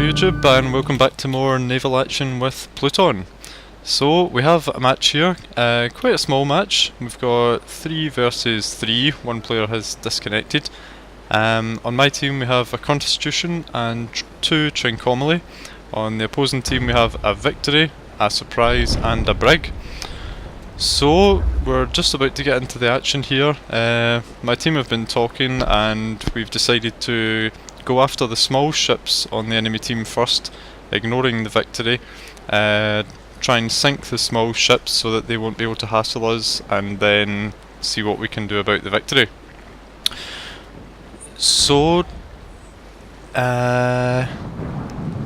YouTube, and welcome back to more naval action with Pluton. So we have a match here, quite a small match. We've got 3 versus 3, one player has disconnected. On my team we have a Constitution and 2 Trincomalee. On the opposing team we have a Victory, a Surprise and a Brig. So we're just about to get into the action here. My team have been talking and we've decided to go after the small ships on the enemy team first, ignoring the Victory. Try and sink the small ships so that they won't be able to hassle us, and then see what we can do about the Victory. So yeah,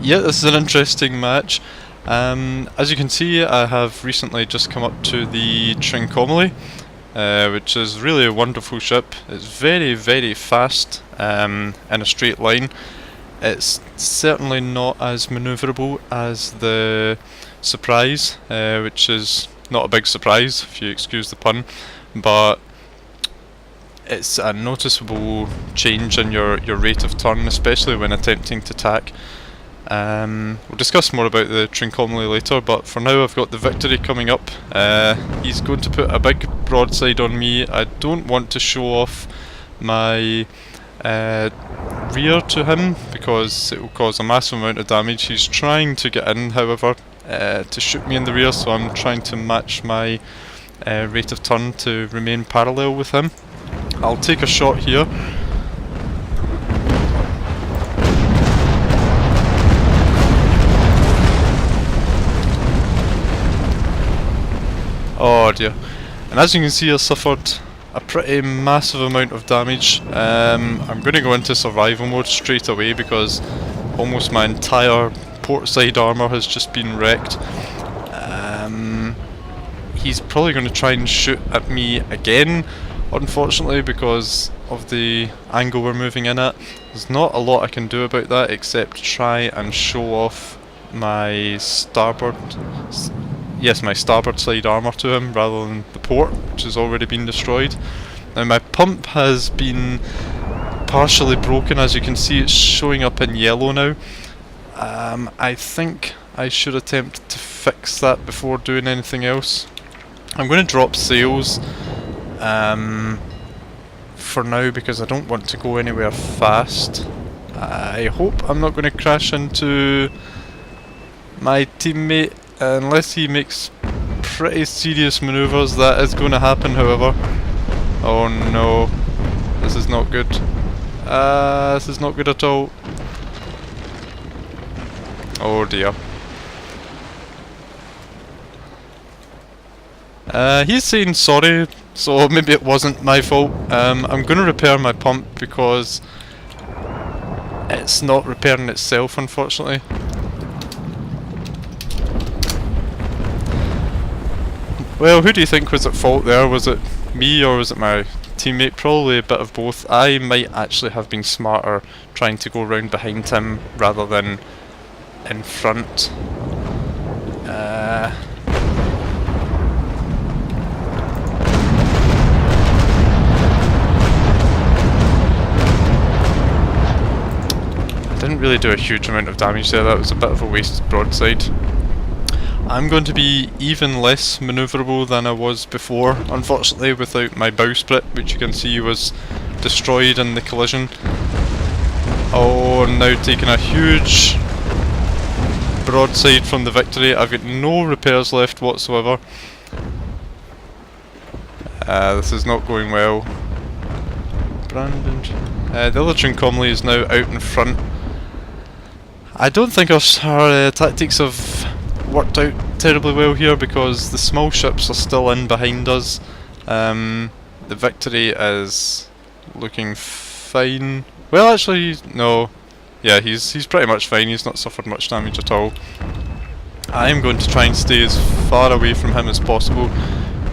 this is an interesting match. As you can see, I have recently just come up to the Trincomalee, which is really a wonderful ship. It's very, very fast in a straight line. It's certainly not as manoeuvrable as the Surprise, which is not a big surprise if you excuse the pun, but it's a noticeable change in your rate of turn, especially when attempting to tack. We'll discuss more about the Trincomalee later, but for now I've got the Victory coming up. He's going to put a big broadside on me. I don't want to show off my rear to him because it will cause a massive amount of damage. He's trying to get in, however, to shoot me in the rear, so I'm trying to match my rate of turn to remain parallel with him. I'll take a shot here. Oh dear. And as you can see, I suffered a pretty massive amount of damage. I'm going to go into survival mode straight away because almost my entire port side armour has just been wrecked. He's probably going to try and shoot at me again, unfortunately, because of the angle we're moving in at. There's not a lot I can do about that except try and show off my starboard side armour to him rather than the port, which has already been destroyed. Now my pump has been partially broken. As you can see, it's showing up in yellow now. I think I should attempt to fix that before doing anything else. I'm going to drop sails for now because I don't want to go anywhere fast. I hope I'm not going to crash into my teammate unless he makes pretty serious manoeuvres. That is going to happen, however. Oh no, this is not good. This is not good at all. Oh dear. He's saying sorry, so maybe it wasn't my fault. I'm going to repair my pump because it's not repairing itself, unfortunately. Well, who do you think was at fault there? Was it me or was it my teammate? Probably a bit of both. I might actually have been smarter trying to go round behind him rather than in front. I didn't really do a huge amount of damage there. That was a bit of a wasted broadside. I'm going to be even less manoeuvrable than I was before, unfortunately, without my bowsprit, which you can see was destroyed in the collision. Oh, I'm now taking a huge broadside from the Victory. I've got no repairs left whatsoever. This is not going well. Brandon. The other Trincomalee is now out in front. I don't think our tactics have worked out terribly well here because the small ships are still in behind us. The Victory is looking fine. Well, actually, no. Yeah, he's pretty much fine. He's not suffered much damage at all. I am going to try and stay as far away from him as possible.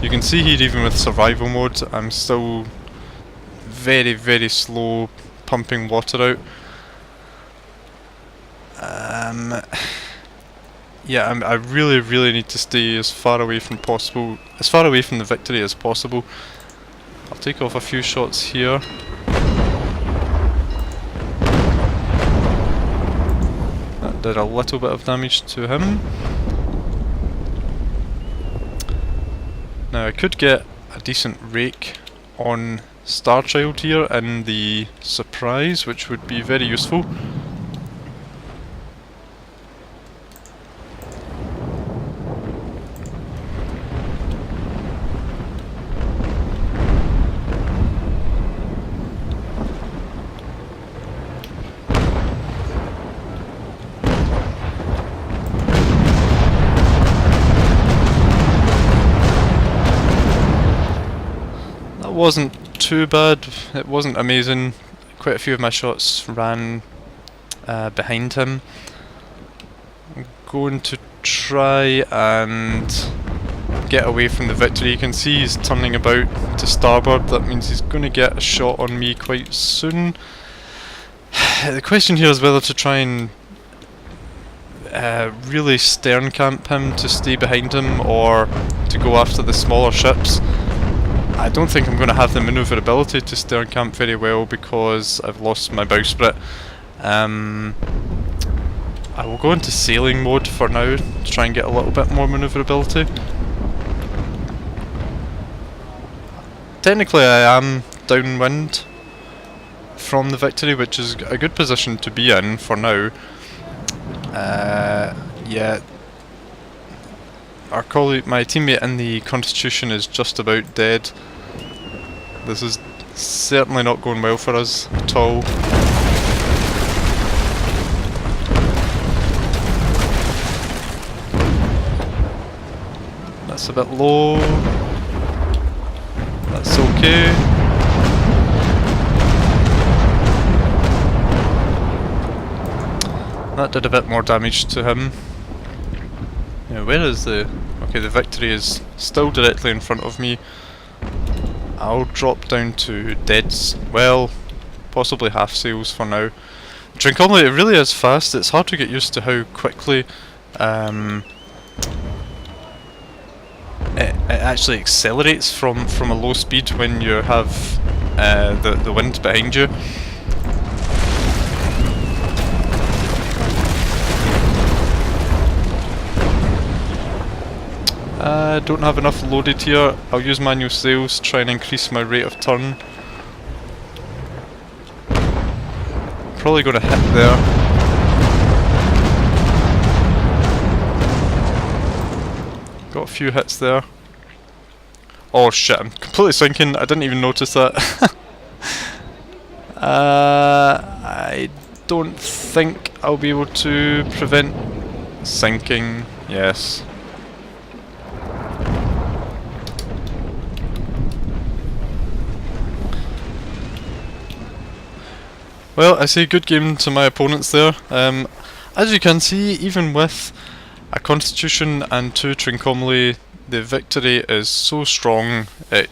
You can see here, even with survival mode, I'm still very, very slow pumping water out. Yeah, I really, really need to stay as far away from the Victory as possible. I'll take off a few shots here. That did a little bit of damage to him. Now I could get a decent rake on Starchild here in the surprise, which would be very useful. Wasn't too bad, it wasn't amazing. Quite a few of my shots ran behind him. I'm going to try and get away from the victory. You can see he's turning about to starboard, that means he's going to get a shot on me quite soon. The question here is whether to try and really stern camp him to stay behind him, or to go after the smaller ships. I don't think I'm going to have the manoeuvrability to stern camp very well because I've lost my bowsprit. I will go into sailing mode for now to try and get a little bit more manoeuvrability. Technically I am downwind from the victory, which is a good position to be in for now. Yeah. Our colleague, my teammate in the Constitution is just about dead. This is certainly not going well for us at all. That's a bit low. That's okay. That did a bit more damage to him. Now, where is the... Okay, the victory is still directly in front of me. I'll drop down to deads, well, possibly half sails for now. Trincomalee, it really is fast. It's hard to get used to how quickly it actually accelerates from a low speed when you have the wind behind you. I don't have enough loaded here. I'll use manual sails, try and increase my rate of turn. Probably going to hit there. Got a few hits there. Oh shit, I'm completely sinking. I didn't even notice that. I don't think I'll be able to prevent sinking. Yes. Well, I say good game to my opponents there. As you can see, even with a Constitution and 2 Trincomalee, the victory is so strong it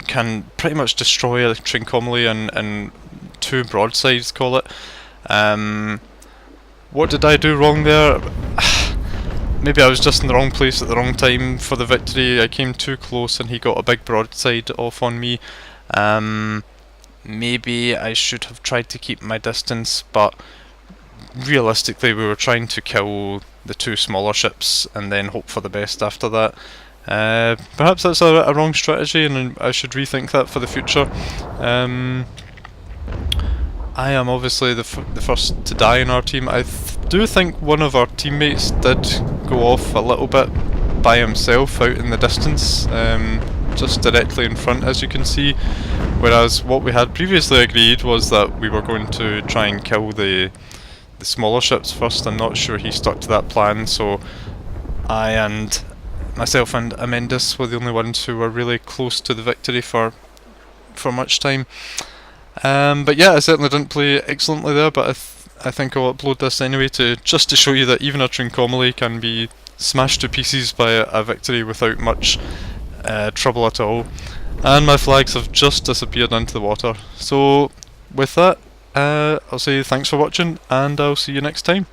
can pretty much destroy a Trincomalee in 2 broadsides, call it. What did I do wrong there? Maybe I was just in the wrong place at the wrong time for the victory. I came too close and he got a big broadside off on me. Maybe I should have tried to keep my distance, but realistically we were trying to kill the 2 smaller ships and then hope for the best after that. Perhaps that's a wrong strategy and I should rethink that for the future. I am obviously the first to die in our team. I do think one of our teammates did go off a little bit by himself out in the distance. Just directly in front, as you can see, whereas what we had previously agreed was that we were going to try and kill the smaller ships first. I'm not sure he stuck to that plan, so I and myself and Amendus were the only ones who were really close to the victory for much time. But yeah, I certainly didn't play excellently there, but I think I'll upload this anyway just to show you that even a Trincomalee can be smashed to pieces by a victory without much trouble at all. And my flags have just disappeared into the water. So with that, I'll say thanks for watching and I'll see you next time.